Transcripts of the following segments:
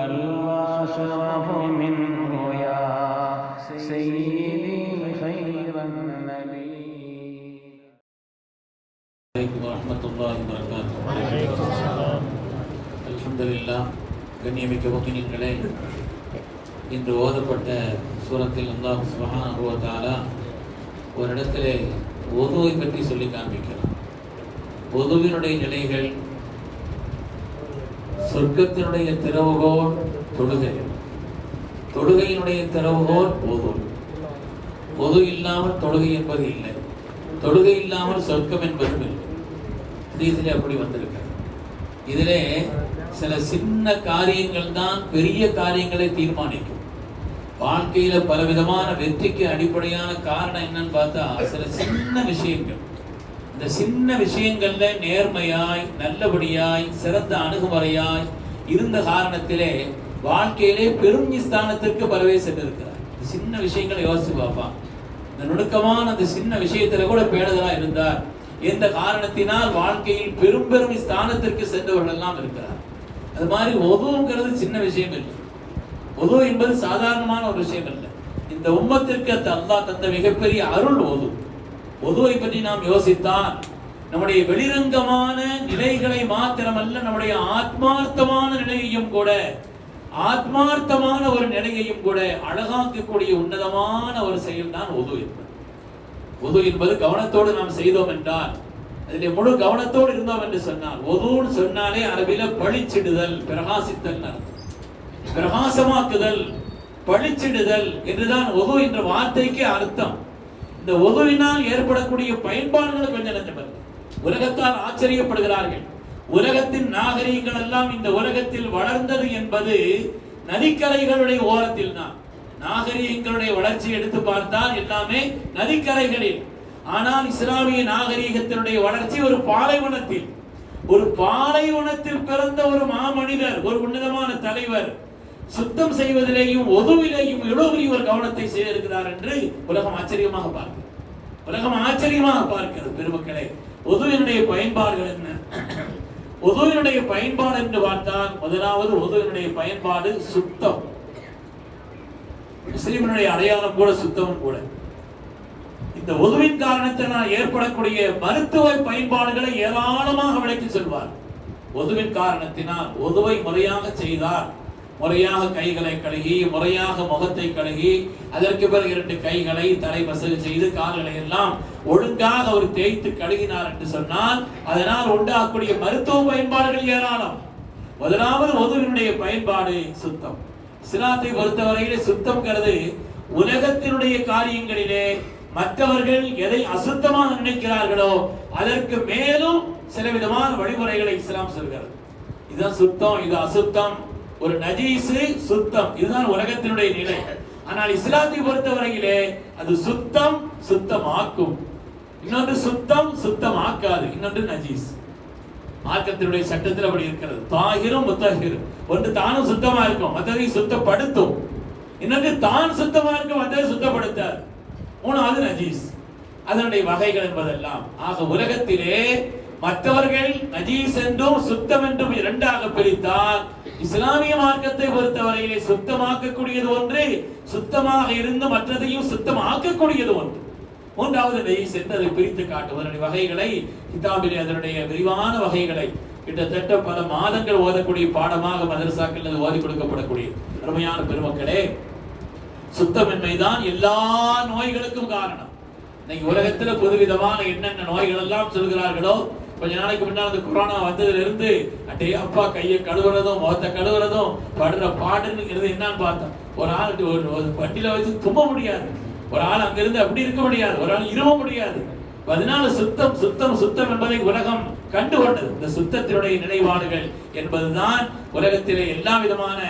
بل وأشرف منه يا سيدي خير النبي. عليكم ورحمة الله وبركاته. وعليكم السلام. அல்ஹம்துலில்லாஹ். கண்ணியமிக்க முஃமினீன்களே, இன்று ஓதப்பட்ட சூரத்தில் அல்லாஹ் சுப்ஹானஹு வ தஆலா ஒரு இடத்திலே ஒதுவை பற்றி சொல்லி காண்பிக்கிறார். ஒதுவினுடைய நிலைகள், சொர்க்கத்தினுடைய திறவுகோல் தொழுகை, தொழுகையினுடைய திறவுகோல் ஒது. ஒது இல்லாமல் தொழுகை என்பது இல்லை, தொழுகை இல்லாமல் சொர்க்கம் என்பதும் இல்லை. ஹதீஸிலே அப்படி வந்திருக்கிறது. இதிலே சில சின்ன காரியங்கள் தான் பெரிய காரியங்களை தீர்மானிக்கும். வாழ்க்கையில பலவிதமான வெற்றிக்கு அடிப்படையான காரணம் என்னன்னு பார்த்தா சில சின்ன விஷயங்கள். இந்த சின்ன விஷயங்கள்ல நேர்மையாய், நல்லபடியாய், சிறந்த அணுகுமுறையாய் இருந்த காரணத்திலே வாழ்க்கையிலே பெரும் ஸ்தானத்திற்கு பலவே சென்றிருக்கிறார். சின்ன விஷயங்களை யோசிச்சு பார்ப்பான். இந்த நுணுக்கமான அந்த சின்ன விஷயத்துல கூட பேணுதலா இருந்தார். எந்த காரணத்தினால் வாழ்க்கையில் பெரும் பெரும் ஸ்தானத்திற்கு சென்றவர்கள் எல்லாம் இருக்கிறார். அது மாதிரி ஒதுங்கிறது சின்ன விஷயம் இல்லை. ஒது என்பது சாதாரணமான ஒரு விஷயம் இல்லை. இந்த உம்மத்திற்கு அல்லாஹ் தந்த மிகப்பெரிய அருள் ஒது. ஒதுவை பற்றி நாம் யோசித்தால் நம்முடைய வெளிரங்கமான நிலைகளை மாத்திரமல்ல, நம்முடைய ஆத்மார்த்தமான நிலையையும் கூட, ஆத்மார்த்தமான ஒரு நிலையையும் கூட அழகாக்கக்கூடிய உன்னதமான ஒரு செயல் தான் ஒது என்பது. ஒது என்பது கவனத்தோடு நாம் செய்தோம் என்றால், அதிலே முழு கவனத்தோடு இருந்தோம் என்று சொன்னால், ஒதுன்னு சொன்னாலே அரபில பளிச்சிடுதல், பிரகாசித்தல் அர்த்தம். பிரகாசமாக்குதல், பளிச்சிடுதல் என்றுதான் ஒது என்ற வார்த்தைக்கு அர்த்தம். இந்த ஒதுவினால் ஏற்படக்கூடிய பயன்பாடுகள் கொஞ்சம் நஞ்சம். உலகத்தால் ஆச்சரியப்படுகிறார்கள். உலகத்தின் நாகரீகங்கள் எல்லாம் இந்த உலகத்தில் வளர்ந்தது என்பது நதிக்கரைகளுடைய ஓரத்தில் தான். நாகரீகங்களுடைய வளர்ச்சி எடுத்து பார்த்தால் எல்லாமே நதிக்கரைகளில். ஆனால் இஸ்லாமிய நாகரீகத்தினுடைய வளர்ச்சி ஒரு பாலைவனத்தில். ஒரு பாலைவனத்தில் பிறந்த ஒரு மாமனிதர், ஒரு உன்னதமான தலைவர் சுத்தம் செய்வதிலேயும் ஒதுவிலேயும் இவ்வளவு ஒரு கவனத்தை செய்திருக்கிறார் என்று உலகம் ஆச்சரியமாக பார்க்கிறது. உலகம் ஆச்சரியமாக பார்க்கிறது. பெருமக்களே, ஒதுவினுடைய பயன்பாடுகள் என்ன? ஒதுவினுடைய பயன்பாடு என்று பார்த்தால் முதலாவது ஒதுவினுடைய பயன்பாடு சுத்தம். முஸ்லிம்களுடைய அடையாளம் கூட சுத்தமும் கூட. இந்த ஒதுவின் காரணத்தினால் ஏற்படக்கூடிய மருத்துவ பயன்பாடுகளை ஏராளமாக விளக்கி சொல்வார். ஒதுவின் காரணத்தினால் ஒதுவை முறையாக செய்தார், முறையாக கைகளை கழுகி, முறையாக முகத்தை கழுகி, அதற்கு பிறகு 2 கைகளை தலை மசகு செய்து கால்களை எல்லாம் ஒழுங்காக அவர் தேய்த்து கழுகினார் என்று சொன்னால் அதனால் உண்டாகக்கூடிய மருத்துவ பயன்பாடுகள் ஏராளம். முதலாவது ஒதுவினுடைய பயன்பாடு சுத்தம். இஸ்லாத்தை பொறுத்தவரையிலே சுத்தம்ங்கிறது உலகத்தினுடைய காரியங்களிலே மற்றவர்கள் எதை அசுத்தமாக நினைக்கிறார்களோ அதற்கு மேலும் சில விதமான வழிமுறைகளை இஸ்லாம் சொல்கிறது. இதுதான் சுத்தம், இது அசுத்தம், ஒரு நஜீசு சுத்தம், இதுதான் உலகத்தினுடைய நிலை. ஆனால் இஸ்லாத்தை பொறுத்தவரையிலே அது சுத்தம் சுத்தமாக்கும், இன்னொன்று சுத்தம் சுத்தமாக்காது, இன்னொன்று நஜீஸ். மார்க்கத்தினுடைய சட்டத்தில் அப்படி இருக்கிறது. தாகிரும் முத்தஹிரும். ஒன்று தானும் சுத்தமா இருக்கும், மற்றதை சுத்தப்படுத்தும். இன்னொன்று தான் சுத்தமா இருக்கும், மற்றதை சுத்தப்படுத்தாது. மூணாவது நஜீஸ். அதனுடைய வகைகள் என்பதெல்லாம். ஆக உலகத்திலே மற்றவர்கள் நஜீஸ் என்றும் சுத்தம் என்றும் 2ஆக பிரித்தால், இஸ்லாமிய மார்க்கத்தை பொறுத்தவரையிலே சுத்தமாக்கக்கூடியது ஒன்று, சுத்தமாக இருந்து மற்றதையும் சுத்தமாக்கக்கூடியது ஒன்று. மூன்றாவது நஜீஸ் என்று அதை பிரித்து காட்டுவதனுடைய வகைகளை கிதாபிலே அதனுடைய விரிவான வகைகளை கிட்டத்தட்ட பல மாதங்கள் ஓதக்கூடிய பாடமாக மதரசாக்கள் ஓதி கொடுக்கப்படக்கூடிய அருமையான பெருமக்களே, சுத்தமின்மைதான் எல்லா நோய்களுக்கும் காரணம். இன்னைக்கு உலகத்துல புதுவிதமான என்னென்ன நோய்கள் எல்லாம் சொல்கிறார்களோ, கொஞ்ச நாளைக்கு முன்னாடி அந்த கொரோனா வந்ததுல இருந்து அட்டே அப்பா கையை கழுவுறதும் முகத்தை கழுவுறதும் படுற பாடுங்கிறது என்னன்னு பார்த்தோம். ஒரு ஆள் ஒரு வண்டியில வச்சு தும்ப முடியாது, ஒரு ஆள் அங்கிருந்து அப்படி இருக்க முடியாது, ஒரு ஆள் இருவ முடியாது. அதனால சுத்தம் சுத்தம் சுத்தம் என்பதை உலகம் கண்டுகொண்டது. இந்த சுத்தத்தினுடைய நிலைப்பாடுகள் என்பதுதான் உலகத்திலே எல்லா விதமான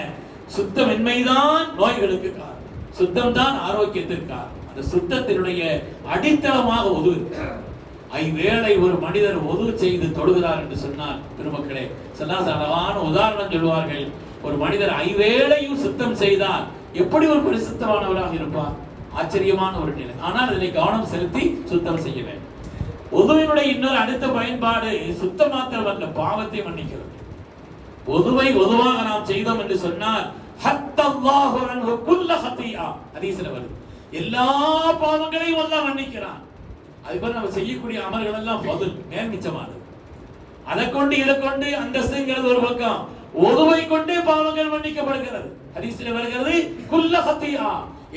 சுத்தமின்மைதான் நோய்களுக்கு காரணம், சுத்தம் தான் ஆரோக்கியத்திற்கு காரணம். அந்த சுத்தத்தினுடைய அடித்தளமாக ஒது. ஐவேளை ஒரு மனிதர் ஒது செய்து தொழுகிறார் என்று சொன்னால், பெருமக்களே, அழகான உதாரணம் சொல்வார்கள். ஒரு மனிதர் ஐவேளையும் சுத்தம் செய்தால் எப்படி ஒரு பரிசுத்தமானவராக இருப்பார்? ஆச்சரியமான ஒரு நிலை. ஆனால் இதனை கவனம் செலுத்தி சுத்தம் செய்ய வேண்டும். ஒதுவினுடைய இன்னொரு அடுத்த பயன்பாடு சுத்தம் மாத்திரம் அல்ல, பாவத்தை மன்னிக்கிறது. ஒதுவை ஒதுவாக நாம் செய்தோம் என்று சொன்னால் ஹத்தல்லாஹு அன்ஹு குல்ல ஹத்தியா ஹதீஸ்ல வருது. எல்லா பாவங்களையும் அல்லாஹ் மன்னிக்கிறான். அதுபோல நம்ம செய்யக்கூடிய அமல்கள் எல்லாம் ஃபதுல் மேல்மிச்சமானது. அதை கொண்டு இதை கொண்டு அந்தஸ்துங்கிறது ஒரு பக்கம், ஒதுவை கொண்டே பாவங்கள் மன்னிக்கப்படுகிறது. ஹதீஸ்ல வருகிறது குல்ல ஹத்தியா,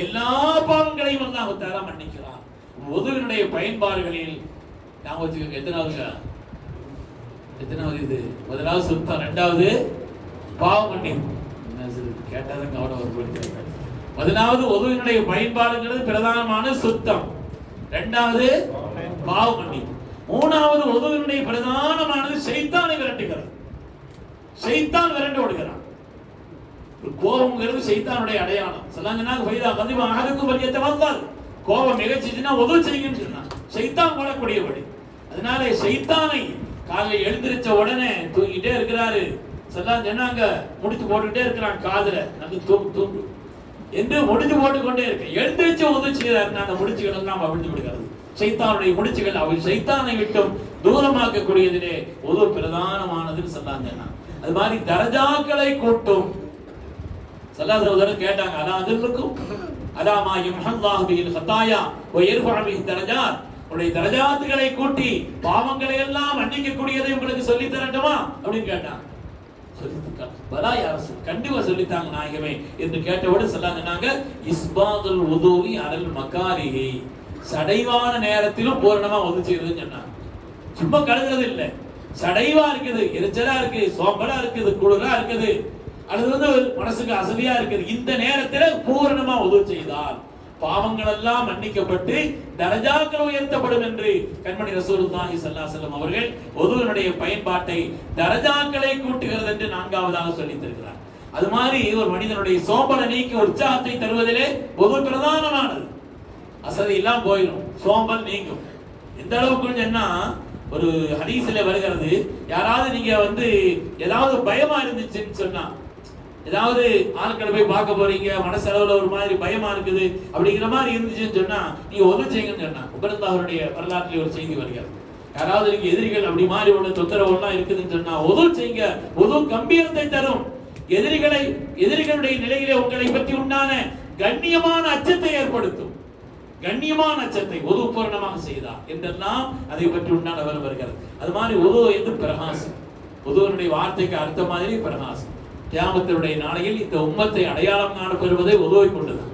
எல்லா பாவங்களையும் அல்லாஹ் தஆலா மன்னிக்கிறான். ஒதுவினுடைய பயன்பாடுகளில் நாம வச்சுக்கோங்க, எத்தனாவது இது? முதலாவது சுத்தம், இரண்டாவது பாவ மன்னிப்பு. கேட்டாதான் கவனம் வருகிறது. முதலாவது ஒதுவினுடைய பயன்பாடுங்கிறது பிரதானமான சுத்தம், இரண்டாவது பாவ மன்னிப்பு, மூணாவது ஒதுவினுடைய பிரதானமானது ஷைத்தானை விரட்டுகிறது. ஷைத்தான் விரண்டு ஓடுகிறான். கோபம்ங்கிறது ஷைத்தானுடைய அடையாளம். சொன்னாங்கன்னா ஃபைதா கதிப அஹதுக்கும் ஃபல்யத்தவல்லல், கோபம் மிகச்சிச்சுன்னா ஒது செய்யுங்கன்னு சொன்னான். ஷைத்தான் போடக்கூடிய வழி. அதனால ஷைத்தானை காலையில் எழுந்திருச்ச உடனே தூங்கிட்டே இருக்கிறாரு, சொன்னாங்க முடிச்சு போட்டுக்கிட்டே இருக்கிறான் காதுல, நல்ல தூங்கு என்று முடிச்சு போட்டுக்கொண்டே இருக்க, எழுந்திருச்சு ஒது செய்யறாருன்னா அந்த முடிச்சுகள் எல்லாம் அவிழ்ந்து விடுகிறது. ஷைத்தானுடைய முடிச்சுகள் அவள் ஷைத்தானை விட்டும் தூரமாக்கக்கூடியதிலே ஒது பிரதானமானதுன்னு சொன்னாங்க. அது மாதிரி தரஜாக்களை கூட்டும். சல்லல்லாஹு கேட்டாங்க, அலா அதுல்லுக்கும் அலா மா யம்ஹல்லாஹு பில் ஹதாயா வ யர்ஃபஉ பிஹி தரஜாத், உடைய தரஜாத்துகளை கூட்டி பாவங்களை எல்லாம் மன்னிக்கக்கூடியதை உங்களுக்கு சொல்லி தரட்டுமா அப்படின்னு கேட்டாங்க. பலா யா ரசூல், கண்டிப்பா சொல்லித்தாங்க நாயகமே என்று கேட்டவுடன் சொன்னாங்க, இஸ்பாதுல் வுதுஇ அலல் மகாரிஹி, சடைவான நேரத்திலும் பூரணமா ஒது செய்யறதுன்னு சொன்னாங்க. சும்மா கழுகுறது இல்ல, சடைவா இருக்குது, எரிச்சலா இருக்கு, சோம்பலா இருக்குது, குளிரா இருக்குது, அல்லது மனசுக்கு அசதியா இருக்குது, இந்த நேரத்தில் பூரணமா ஒது செய்தால் பாவங்கள் எல்லாம் மன்னிக்கப்பட்டு தரஜாக்கள் உயர்த்தப்படும் என்று கண்மணி ரசூலுல்லாஹி ஸல்லல்லாஹு அலைஹி வஸல்லம் அவர்கள் ஒதுவினுடைய பயன்பாட்டை தரஜாக்களை கூட்டுகிறது என்று நான்காவதாக சொல்லித் தருகிறார். அது மாதிரி ஒரு மனிதனுடைய சோம்பலை நீக்கி உற்சாகத்தை தருவதிலே ஒது பிரதானமானது. அசதி எல்லாம் போயிடும், சோம்பல் நீங்கும். எந்த அளவுக்கு சொன்னா, ஒரு ஹதீஸ்ல வருகிறது, யாராவது நீங்க ஏதாவது பயமா இருந்துச்சுன்னு சொன்னா, ஏதாவது ஆட்களை போய் பார்க்க போறீங்க, மனசளவுல ஒரு மாதிரி பயமா இருக்குது அப்படிங்கிற மாதிரி இருந்துச்சுன்னு சொன்னா நீங்க ஒது செய்யுங்கன்னு சொன்னா, உபரந்தாவுடைய வரலாற்றில் ஒரு செய்தி வருகிறது. யாராவது நீங்க எதிரிகள் அப்படி மாதிரி உள்ள தொந்தரவு எல்லாம் இருக்குதுன்னு சொன்னா ஒது செய்யுங்க, ஒது கம்பீரத்தை தரும். எதிரிகளுடைய நிலையிலே உங்களை பற்றி உண்டான கண்ணியமான அச்சத்தை ஏற்படுத்தும். கண்ணியமான அச்சத்தை ஒது பூரணமாக செய்தார் என்றெல்லாம் அதை பற்றி உண்டான வருகிறது. அது மாதிரி ஒது என்று பிரகாசம், ஒதுவனுடைய வார்த்தைக்கு அர்த்தம் மாதிரி பிரகாசம். கியாமத்தினுடைய நாளையில் இந்த உம்மத்தை அடையாளம் காணப்படுவதை ஒதுவை கொண்டுதான்.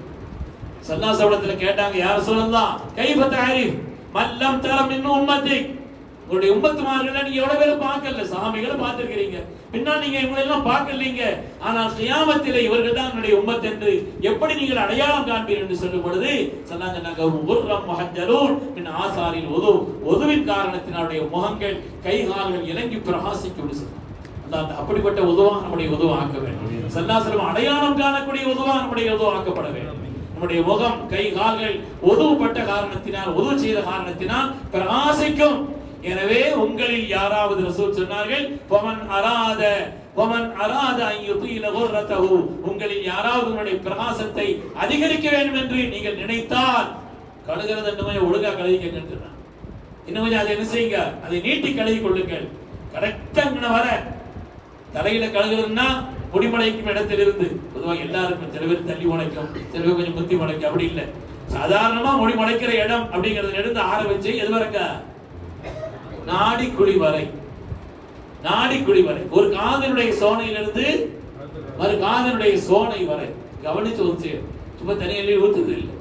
ஸல்லல்லாஹு அலைஹி வஸல்லம் கேட்டாங்க, யா ரசூலல்லாஹ் கைஃப தஅரிஃப் மன் லம் தர மின் உம்மத்திக், உங்களுடைய உம்மத்துமார்களை நீங்க எவ்வளவு பேரை பார்க்கல, சஹாபிகளை பார்த்திருக்கிறீங்க, பின்னால் நீங்க இவங்களை எல்லாம் பார்க்கலீங்க, ஆனால் கியாமத்திலே இவர்கள் தான் என்னுடைய உம்மத் என்று எப்படி நீங்கள் அடையாளம் காண்பீர்கள் என்று சொல்லும் பொழுது சொன்னாங்க, உர்ரம் முஹஜ்ஜலூன் மின் ஆசாரில் உது, உதுவின் காரணத்தினுடைய முகங்கள் கை கால்கள் இலங்கி பிரகாசிக்கும் சொன்னாங்க. அப்படிப்பட்ட உதுவா நம்முடைய உதுவா ஆக்க வேண்டும். ஸல்லல்லாஹு அலைஹி வஸல்லம் அடையாளம் காணக்கூடிய உதுவா நம்முடைய உதுவா ஆக்கப்பட வேண்டும். நம்முடைய முகம் கை கால்கள் உதுவுப்பட்ட காரணத்தினால், உது செய்த காரணத்தினால் பிரகாசிக்கும். எனவே உங்களில் யாராவது ரசூல் சொன்னார்கள், உங்களில் யாராவது உங்களுடைய பிரகாசத்தை அதிகரிக்க வேண்டும் என்று நீங்கள் நினைத்தால், கழுகிறது இன்னும் ஒழுங்கா கழுவிக்க, இன்னும் கொஞ்சம் அதை என்ன செய்யுங்க, அதை நீட்டி கழுவி கொள்ளுங்கள். கரெக்டா வர தலையில கழுகுறதுன்னா முடிமலைக்கும் இடத்திலிருந்து, பொதுவாக எல்லாருக்கும், சில பேர் தள்ளி முளைக்கும், சில பேர் கொஞ்சம் முத்தி முளைக்கும், அப்படி இல்லை. சாதாரணமா முடி முளைக்கிற இடம் அப்படிங்கறதுல இருந்து ஆரம்பிச்சு எது வரைக்க, நாடி குழி வரை, நாடி குழி வரை, ஒரு காதனுடைய சோனையிலிருந்து மறு காதனுடைய சோனை வரை கவனிச்சு ஒதுச்சு. சும்மா தனியிலே ஊத்துது இல்லை.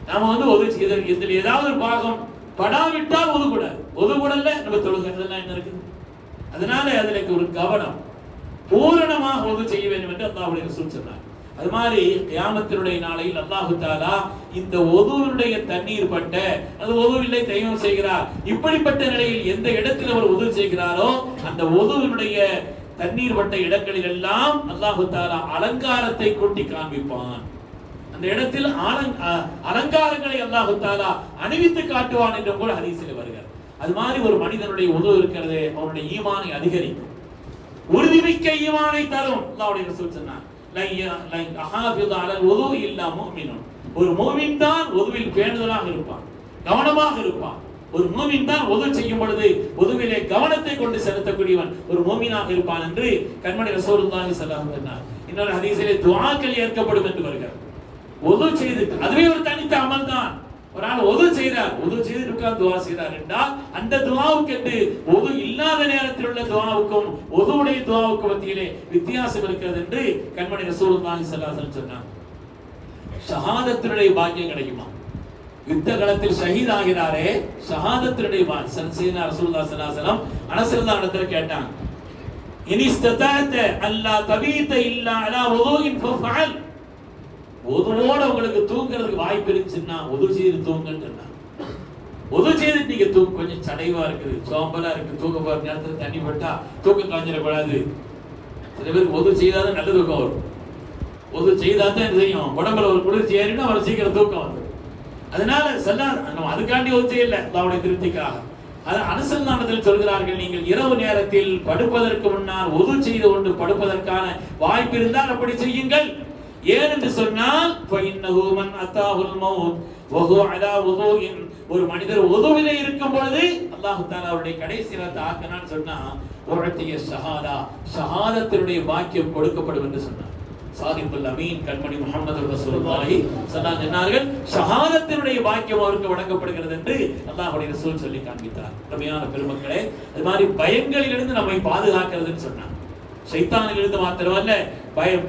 நாம ஒதுச்சு இதில் ஏதாவது ஒரு பாகம் படாவிட்டால் ஒதுக்கூடாது. ஒதுக்கூடல நம்ம தொழுகிறதுலாம் என்ன இருக்குது. அதனால அதுல ஒரு கவனம், பூரணமாக ஒது செய்ய வேண்டும் என்று அல்லாஹ்வுடைய ரசூல் சொன்னார். அது மாதிரி கியாமத்தினுடைய நாளையில் அல்லாஹ் தஆலா இந்த ஒதுவினுடைய தண்ணீர் பட்ட, அது ஒதுவில்லை தெய்வம் செய்கிறார், இப்படிப்பட்ட நிலையில் எந்த இடத்தில் அவர் ஒது செய்கிறாரோ அந்த ஒதுவினுடைய தண்ணீர் பட்ட இடங்களில் எல்லாம் அல்லாஹ் தஆலா அலங்காரத்தை கூட்டி காண்பிப்பான். அந்த இடத்தில் அலங்காரங்களை அல்லாஹ் தஆலா அணிவித்து காட்டுவான் என்று கூட ஹதீஸில் வருகிறது. அது மாதிரி ஒரு மனிதனுடைய உது இருக்கிறது, அவனுடைய ஈமானை அதிகரிக்கும், உறுதிமிக்க ஈமானை தரும். அல்லாஹ்வுடைய ரசூல் சொன்னார், ஒரு முஃமின் தான் உதுவில் பேணுதலாக இருப்பான், கவனமாக இருப்பான். ஒரு மூமின் தான் ஒது செய்யும் பொழுது ஒதுவிலே கவனத்தை கொண்டு செலுத்தக்கூடியவன் ஒரு மூமினாக இருப்பான் என்று கண்மணி ரசூலுல்லாஹி ஸல்லல்லாஹு அலைஹி வஸல்லம். இன்னொரு ஹதீஸிலே துஆக்கள் ஏற்கப்படும் என்று வருகிறது. ஒது செய்து அதுவே ஒரு தனித்த அமல் தான். ஒரு ஆள் ஒது செய்தார், ஒது செய்து உட்கார்ந்து துஆ செய்தார் என்றால் அந்த துஆவுக்கு என்று ஒது இல்லாத நேரத்தில் உள்ள துஆவுக்கும் ஒதுவுடைய துஆவுக்கும் மத்தியிலே வித்தியாசம் இருக்கிறது என்று கண்மணி ரசூலுல்லாஹி ஸல்லல்லாஹு அலைஹி வஸல்லம் சொன்னார். ஷஹாதத்தினுடைய பாக்கியம் கிடைக்குமா? யுத்த களத்தில் ஷஹீத் ஆகிறாரே, ஷஹாதத்தினுடைய சையதுனா ரசூலுல்லாஹி ஸல்லல்லாஹு அலைஹி வஸல்லம் அனஸ் ரலியல்லாஹு அன்ஹு கேட்டாங்க, இனிஸ்ததஅத அல்லா தபீத இல்லா அலா வுதுஇன் ஃபஃஅல். ஒதுவோட உங்களுக்கு தூங்குறதுக்கு வாய்ப்பு இருந்துச்சுன்னா ஒது செய்து தூங்குன்னு சொன்னாங்க. ஒது செய்து நீங்க கொஞ்சம் சடைவா இருக்குது, சோம்பலா இருக்கு, தூக்க போற நேரத்தில் தண்ணி பட்டா தூக்கம் கலைஞ்சிடக்கூடாது. சில பேருக்கு ஒது செய்தாதான் நல்ல தூக்கம் வரும். ஒது செய்தாதான் என்ன செய்யும், உடம்புல ஒரு குளிர்ச்சி ஏறினா அவர் சீக்கிரம் தூக்கம் வந்து. அதனால நம்ம அதுக்காண்டி ஒது செய்யல, அவருடைய திருப்திக்காக. அது அனுசந்தானத்தில் சொல்கிறார்கள், நீங்கள் இரவு நேரத்தில் படுப்பதற்கு முன்னால் ஒது செய்து கொண்டு படுப்பதற்கான வாய்ப்பு இருந்தால் அப்படி செய்யுங்கள். ஏன் என்று சொன்னால் ஒரு மனிதர் ஒதுவிலே இருக்கும் பொழுது அல்லாஹ் தஆலா அவருடைய கடைசி நேரத்தை ஆக்கினான்னு சொன்னா உஅதிய ஷஹாதா, ஷஹாதத்தினுடைய பாக்கியம் கொடுக்கப்படும் என்று சொன்னார். சாதிக்குல் அமீன் கண்மணி முஹம்மது ரசூலுல்லாஹி ஸல்லல்லாஹு சொன்னார்கள், ஷஹாதத்தினுடைய பாக்கியம் அவருக்கு வழங்கப்படுகிறது என்று அல்லாஹ்வுடைய ரசூல் சொல்லி காண்பித்தார். அருமையான பெருமக்களே, அது மாதிரி பயங்களிலிருந்து நம்மை பாதுகாக்கிறதுன்னு சொன்னார். ஷைத்தானிலிருந்து மாத்திரமல்ல,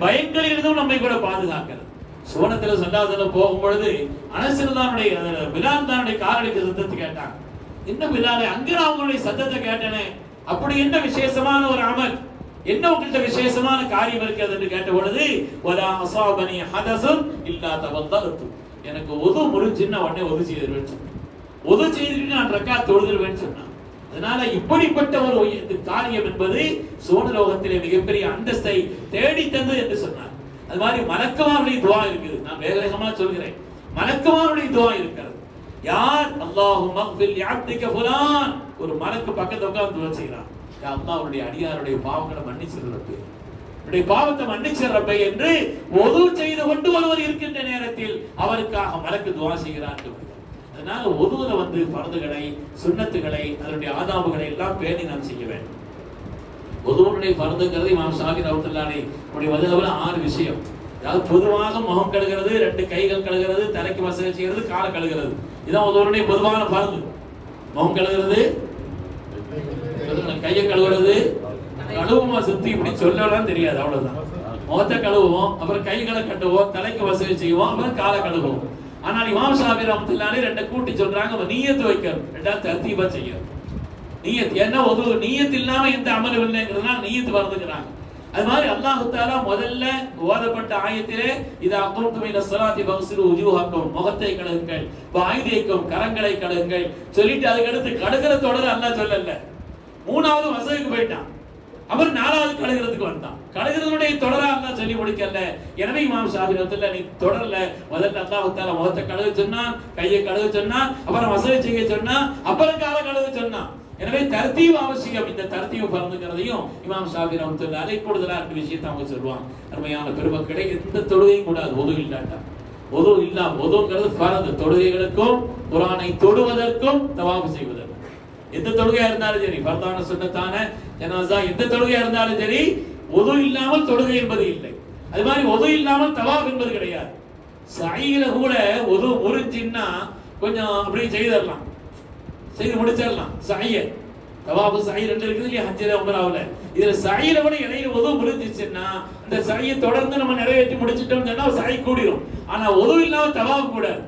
பயங்களிலிருந்தும் நம்மை கூட பாதுகாக்கிறது. சுவனத்துல ஸல்லல்லாஹு போகும் பொழுது அனஸ் ரலியல்லாஹு அன்ஹு பிலால் தானுடைய காலடிக்கு சத்தத்தை கேட்டாங்க. என்ன பிலாலே, அங்க நான் உங்களுடைய சத்தத்தை கேட்டனே, அப்படி என்ன விசேஷமான ஒரு அமல், என்ன உங்கள்கிட்ட விசேஷமான காரியம் இருக்கிறது என்று கேட்ட பொழுது வலா அஸாபனி ஹதஸுன் இல்லா தவல்லது, எனக்கு ஒது முடிஞ்சின்னா உடனே ஒது செய்திருவேன்னு சொன்னான். ஒது செய்துட்டு நான் ரக்காத் தொழுதுருவேன்னு சொன்னான். அதனால இப்படிப்பட்ட ஒரு காரியம் என்பது சுவனலோகத்திலே மிகப்பெரிய அந்தஸ்தை தேடி தந்தது என்று சொன்னார். அது மாதிரி மலக்குமாருடைய துஆ இருக்குது. நான் வேகமா சொல்கிறேன், மலக்குமாருடைய துஆ இருக்கிறது. யார் அல்லாஹும்ம ஃபில் லிஅப்திக ஃபுலான், ஒரு மலக்கு பக்கத்துல உட்கார்ந்து துஆ செய்றான், யா அல்லாஹ் அவருடைய அடியாருடைய பாவங்களை மன்னிச்சிரப்பே, அவருடைய பாவத்தை மன்னிச்சிரப்பே என்று ஒது செய்து கொண்டு ஒருவர் இருக்கின்ற நேரத்தில் அவருக்காக மலக்கு துஆ செய்கிறான். அதனால ஒதுவுல பர்துகளை, சுன்னத்துகளை, அதனுடைய ஆதாபுகளை எல்லாம் பேணி நாம் செய்ய வேண்டும். ஒதுவுடைய பர்துங்கிறது இமாம் ஷாஃபி ரஹ்மத்துல்லாஹி அவருடைய மதுஹப்ல 6 விஷயம். அதாவது பொதுவாக முகம் கழுகிறது, 2 கைகள் கழுகிறது, தலைக்கு மசாஜ் செய்கிறது, காலை கழுகிறது. இதான் ஒதுவுடைய பொதுவான பர்து. முகம் கழுகிறது, கையை கழுவுறது, கழுவுமா சுத்தி இப்படி சொல்லலாம் தெரியாது, அவ்வளவுதான். முகத்தை கழுவுவோம், அப்புறம் கைகளை கட்டுவோம், தலைக்கு மசாஜ் செய்வோம், அப்புறம் காலை கழுவுவோம். ஆனால் இமாம் ஷாஃபி ரஹ்மத்துல்லாஹி 2 கூட்டி சொல்றாங்க, நியத் வைக்கணும், 2 தர்தீபா செய்யணும். நியத் என்ன, ஒரு நியத் இல்லாம எந்த அமலும் இல்லைங்கிறதுனால நியத் வருதுங்கிறாங்க. அது மாதிரி அல்லாஹ் தஆலா முதல்ல ஓதப்பட்ட ஆயத்திலே இதா கும்தும் இல ஸலாத்தி ஃபக்ஸிலு வஜூஹக்கும், முகத்தை கழுவுங்கள், வாய்தைக்கும் கரங்களை கழுவுங்கள் சொல்லிட்டு அதுக்கு அடுத்து கழுகுற தொடர் அல்லாஹ் சொல்லல. 3வது வசனத்துக்கு போயிட்டான், அவர் 4வது கழுகுறதுக்கு வந்தான். கழுகுறதுடைய தொடரா அல்லாஹ் சொல்லி முடிக்கல. எனவே இமாம் ஷாஃபி ரஹ்மத்துல்லாஹி நீ தொடரல, முதல்ல அல்லாஹ் தஆலா முகத்தை கழுவ சொன்னான், கையை கழுவ சொன்னான், அப்புறம் வசனம் செய்ய சொன்னான், அப்புறம் காலை கழுவ சொன்னான். எனவே தர்தீப் அவசியம். இந்த தர்தீப் பறந்துக்கிறதையும் இமாம் ஷாஃபி ரஹ்மத்துல்லாஹி கூடுதலா 2 விஷயத்தை அவங்க சொல்லுவாங்க. அருமையான பெருமக்களே, எந்த தொழுகையும் கூடாது ஒது இல்லாட்டா. ஒது இல்லாம, ஒதுங்கிறது ஃபர்து, தொழுகைகளுக்கும் குர்ஆனை தொடுவதற்கும் தவாஃப் செய்வதற்கும். எந்த தொழுகையா இருந்தாலும் சரி, ஃபர்தான சுன்னத்தான ஜனாஸா எந்த தொழுகையா இருந்தாலும் சரி, ஒது இல்லாமல் தொழுகை என்பது இல்லை. அது மாதிரி ஒது இல்லாமல் தவாஃப் என்பது கிடையாது. சையில கூட ஒது முறிஞ்சின்னா கொஞ்சம் அப்படி செய்திடலாம், செய்து முடிச்சிடலாம். சைய தவாஃப் சை 2 இருக்குது இல்லையா, ஹஜ்ஜில உம்ராவுல. இதுல சையில கூட இடையில ஒது முறிஞ்சிச்சுன்னா அந்த சையை தொடர்ந்து நம்ம நிறைவேற்றி முடிச்சிட்டோம்னு சொன்னா சை கூடிரும். ஆனா ஒது இல்லாம தவாஃப் கூடாது.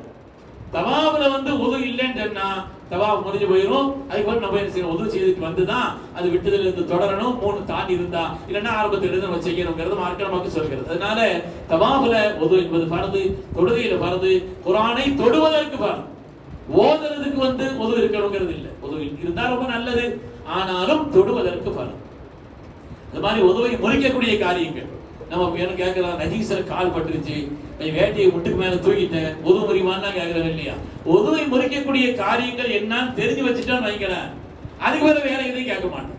தவாஃப்ல ஒது இல்லைன்னு சொன்னா தவாஃப் முடிஞ்சு போயிடும். அதுக்கு நம்ம என்ன செய்யணும், ஒது செய்துட்டு வந்துதான் அது விட்டதுல இருந்து தொடரணும். 3 தாண்டி இருந்தா இல்லைன்னா ஆரம்பத்தில் நம்ம செய்யணுங்கிறது மார்க்க நமக்கு சொல்கிறது. அதனால தவாஃப்ல ஒது என்பது ஃபர்து, தொழுகையில ஃபர்து, குர்ஆனை தொடுவதற்கு ஃபர்து. ஓதுறதுக்கு ஒது இருக்கணுங்கிறது இல்லை. ஒது இருந்தா ரொம்ப நல்லது, ஆனாலும் தொடுவதற்கு ஃபர்து. அது மாதிரி ஒதுவை முறிக்கக்கூடிய காரியங்கள் நம்ம என்ன கேட்கலாம், நஜீசர் கால் பட்டுருச்சு, வேட்டையை முட்டுக்கு மேல தூக்கிட்டேன், ஒது முறிவான்னா கேட்கறது இல்லையா? ஒதுவை முறிக்கக்கூடிய காரியங்கள் என்னன்னு தெரிஞ்சு வச்சுட்டான்னு வைக்கிறேன், அதுக்கு மேல வேற எதையும் கேட்க மாட்டேன்.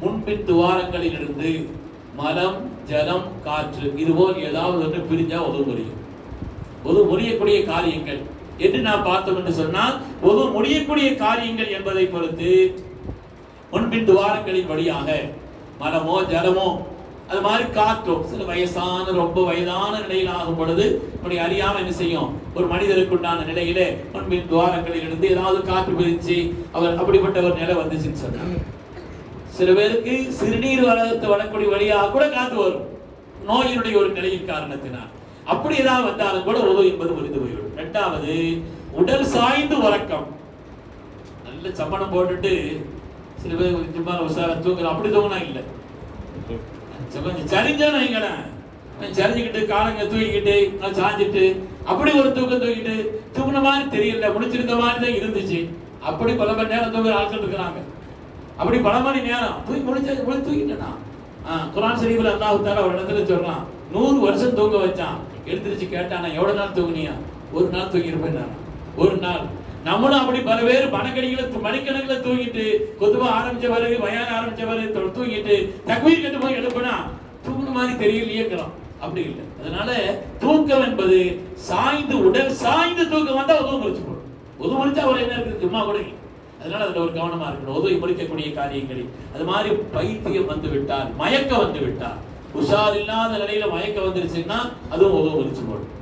முன்பின் துவாரங்களில் இருந்து மலம், ஜலம், காற்று இதுபோல் ஏதாவது ஒன்று பிரிஞ்சா ஒது முறியும். ஒது முறியக்கூடிய காரியங்கள் என்று நாம் பார்த்தோம் என்று சொன்னால் ஒது முடியக்கூடிய காரியங்கள் என்பதை பொறுத்து முன்பின் துவாரங்களின் வழியாக மரமோ ஜலமோ அது மாதிரி காற்றும் சில வயசான ரொம்ப வயதான நிலையில் ஆகும் பொழுது நம்முடைய அறியாம என்ன செய்யும், ஒரு மனிதருக்குண்டான நிலையிலே முன்பின் துவாரங்களில் இருந்து ஏதாவது காற்று பிரிச்சு அவர் அப்படிப்பட்ட ஒரு நிலை வந்துச்சுன்னு சொன்னாங்க. சில பேருக்கு சிறுநீர் வளத்தை வரக்கூடிய வழியாக கூட காத்து வரும் நோயினுடைய ஒரு நிலையின் காரணத்தினால். அப்படி ஏதாவது வந்தாலும் கூட உதவு என்பது முறிந்து போய்விடும். இரண்டாவது, உடல் சாய்ந்து உறக்கம். நல்ல சம்மணம் போட்டுட்டு சில பேர் சும்மா உசாரம் தூங்குறோம், அப்படி தூங்கினா இல்லை, சரிஞ்சான சரிஞ்சுக்கிட்டு காலங்க தூக்கிக்கிட்டு சாஞ்சிட்டு அப்படி ஒரு தூக்கம் தூக்கிட்டு தூங்கின மாதிரி தெரியல, முடிச்சிருந்த மாதிரி தான் இருந்துச்சு. அப்படி பல மணி நேரம் தூங்குற ஆட்கள் இருக்கிறாங்க. அப்படி பல மணி நேரம் தூக்கிட்டேனா. குர்ஆன் ஷரீஃப்ல அல்லாஹ் தஆலா ஒரு இடத்துல சொல்றான், 100 வருஷம் தூங்க வச்சான். எழுந்திருச்சு கேட்டானா, எவ்வளவு நாள் தூங்குனியா? ஒரு நாள் தூங்கி இருப்பேன். ஒரு நாள். நம்மளும் அப்படி பல பேர் மணிக்கணக்கில் தூங்கிட்டு கொத்துவா ஆரம்பிச்சவரு பயான ஆரம்பிச்சவரு தூங்கிட்டு தக்பீர் கட்டு போய் எழுப்பினா தூங்குன மாதிரி தெரியலையேங்கிறோம். அப்படி இல்லை. அதனால தூக்கம் என்பது சாய்ந்து உடல் சாய்ந்து தூக்கம் வந்தா உதவு முடிச்சு போடும். உதவு முடிச்சா அவர் என்ன இருக்குது, சும்மா கூட. அதனால அதுல ஒரு கவனமா இருக்கணும் உதவி முடிக்கக்கூடிய காரியங்களில். அது மாதிரி பைத்தியம் வந்து விட்டால், மயக்கம் வந்து விட்டால், உஷார் இல்லாத நிலையில மயக்கம் வந்துருச்சுன்னா அதுவும் உதவு முடிச்சு போடும்.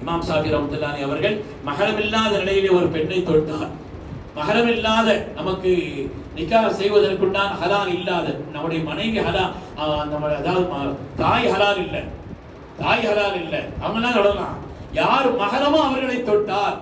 இமாம் ஷாஃபி ரஹ்மத்துல்லாஹி அவர்கள் மஹரம் இல்லாத நிலையிலே ஒரு பெண்ணை தொட்டார். மஹரம் இல்லாத, நமக்கு நிக்காஹ் செய்வதற்குண்டான ஹலால் இல்லாத நம்முடைய மனைவி ஹலால், நம்ம அதாவது தாய் ஹலால் இல்லை, அவங்களாம் தொடரலாம். யார் மஹரமோ அவர்களை தொட்டார்,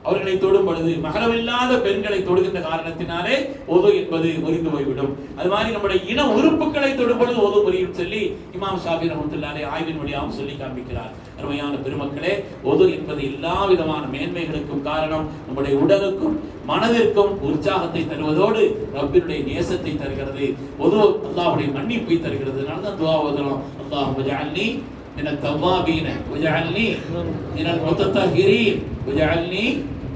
அவர்களை தொடும் பொழுது மஹரமில்லாத பெண்களை தொடுகின்ற காரணத்தினாலே ஒது என்பது முறிந்து போய்விடும். அது மாதிரி நம்முடைய இன உறுப்புகளை தொடும் பொழுது ஒது முறியும் சொல்லி இமாம் ஷாஃபி ரஹ்மத்துல்லாஹி ஆய்வின் வழியாகவும் சொல்லி காண்பிக்கிறார். அருமையான பெருமக்களே, ஒது என்பது எல்லா விதமான மேன்மைகளுக்கும் காரணம். நம்முடைய உடலுக்கும் மனதிற்கும் உற்சாகத்தை தருவதோடு ரப்பினுடைய நேசத்தை தருகிறது. ஒது அல்லாஹ்வுடைய மன்னிப்பை தருகிறது. அதனால துஆ ஓதுறோம், அல்லாஹும்ம ஜஅல்னி மினத் தவ்வாபீன வஜஅல்னி மினல் முத்தத்தஹிரீன் வஜஅல்னி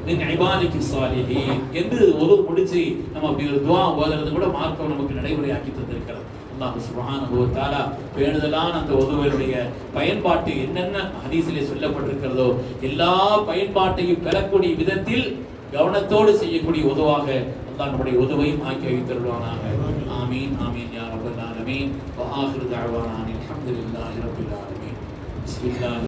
மின் இபாதிகி ஸாலிஹீன் என்று ஒரு முடிச்சு நம்ம அப்படி ஒரு துஆ ஓதுறது கூட மார்க்கம் நமக்கு நடைமுறையாக்கி தந்திருக்கிறது. அல்லாஹ் சுப்ஹானஹு வ தஆலா பேணுதலான அந்த உதவியுடைய பயன்பாட்டு என்னென்ன ஹதீஸிலே சொல்லப்பட்டிருக்கிறதோ எல்லா பயன்பாட்டையும் பெறக்கூடிய விதத்தில் கவனத்தோடு செய்யக்கூடிய உதவாக அல்லாஹ் நம்முடைய உதவையும் ஆக்கி வைத்திருவானாக. ஆமீன் ஆமீன் யா ரப்பல் ஆலமீன். வ ஆகிரு தஅவானா அல்ஹம்துலில்லாஹி ரப்பில் ஆலமீன். பிஸ்மில்லாஹ்.